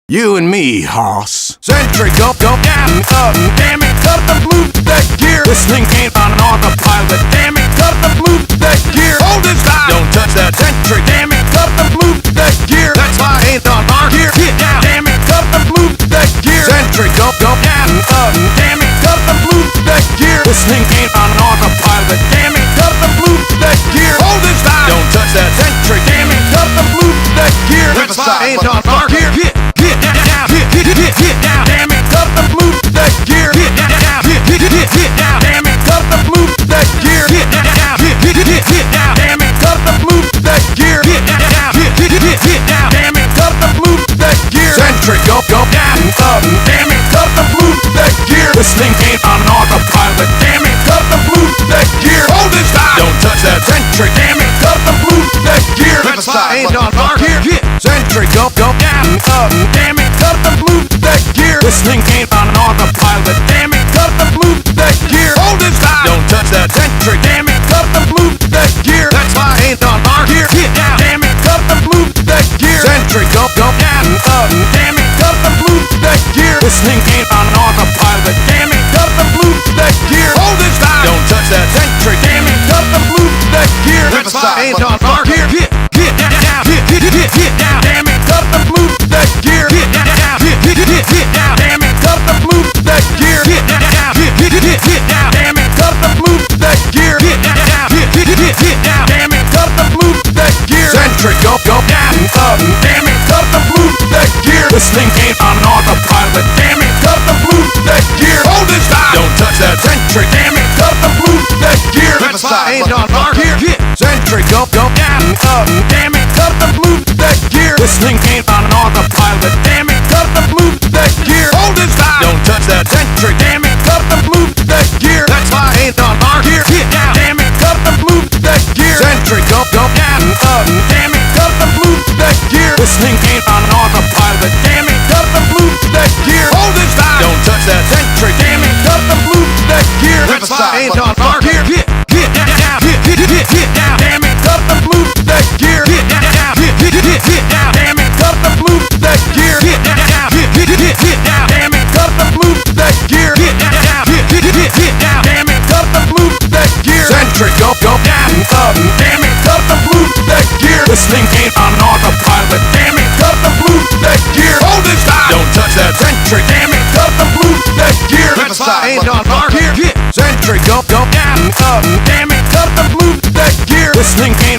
You and me, hoss. Centric, go, damn it, cut the move that gear. This thing ain't on an autopilot, damn it, cut the move that gear. Hold this time, don't touch that centric, damn it, cut the move that gear. That's why I ain't on our gear, get down, damn it, cut the move that gear. Centric, go, damn it, cut the move that gear. This thing ain't on an autopilot, damn it, cut the move that gear. Hold this time, don't touch that centric, damn it, cut the move that gear. That's why I ain't on our gear, get down, damn it, cut the move that gear. Get down, damn it, cut the move that gear. Get down, damn it, cut the move that gear. Get down, damn it, cut the move that gear. Centric, go, damn it, cut the move that gear. This thing ain't on an autopilot, damn it, cut the move that gear. Hold this time, don't touch that centric, damn it, cut the move that gear. That's why I ain't on our gear. Centric, go, damn it, cut the move that gear. This thing ain't on an autopilot, damn it, cut the move that gear. Hold this time, don't touch that centric, damn it, cut the move that gear. That's why I ain't on our gear. Get down, damn it, cut the move that gear. Centric, go, damn it, cut the move that gear. This thing ain't on an autopilot, damn it, cut the move that gear. Hold this time, don't touch that centric, damn it, cut the move that gear. That's why I ain't on our gear. Get down, damn it, cut the move that gear. Get down, damn it, cut the move that gear. Get down, damn it, cut the move that gear. Get down, damn it, cut the move that gear. Centric, go, damn it, cut the move that gear. This thing ain't on an autopilot, damn it, cut the move that gear. Hold this time, don't touch that centric, damn it, cut the move that gear. That's why I ain't on our gear. Centric, go, damn it, cut the move that gear. This thing ain't on an autopilot, damn it, cut the move that gear. Hold this time, don't touch that centric, damn it, cut the move that gear. That's why I ain't on our gear. Get down, damn it, cut the move that gear. Centric, go, damn it, cut the move that gear. This thing ain't on an autopilot, damn it, cut the move that gear. Hold this time, don't touch that centric, damn it, cut the move that gear. That's why I ain't on our gear. Get down, damn it, cut the move that gear. Get down, damn it, cut the move that gear. Get down, damn it, cut the move that gear. Get down, damn it, cut the move that gear. Centric, go, damn it, cut the move that gear. This thing ain't on an autopilot, damn it, cut the move that gear. Hold this time, don't touch that centric, damn it, cut the move that gear. That's why I ain't on our gear. Centric, go, damn it, cut the move that gear. This thing ain't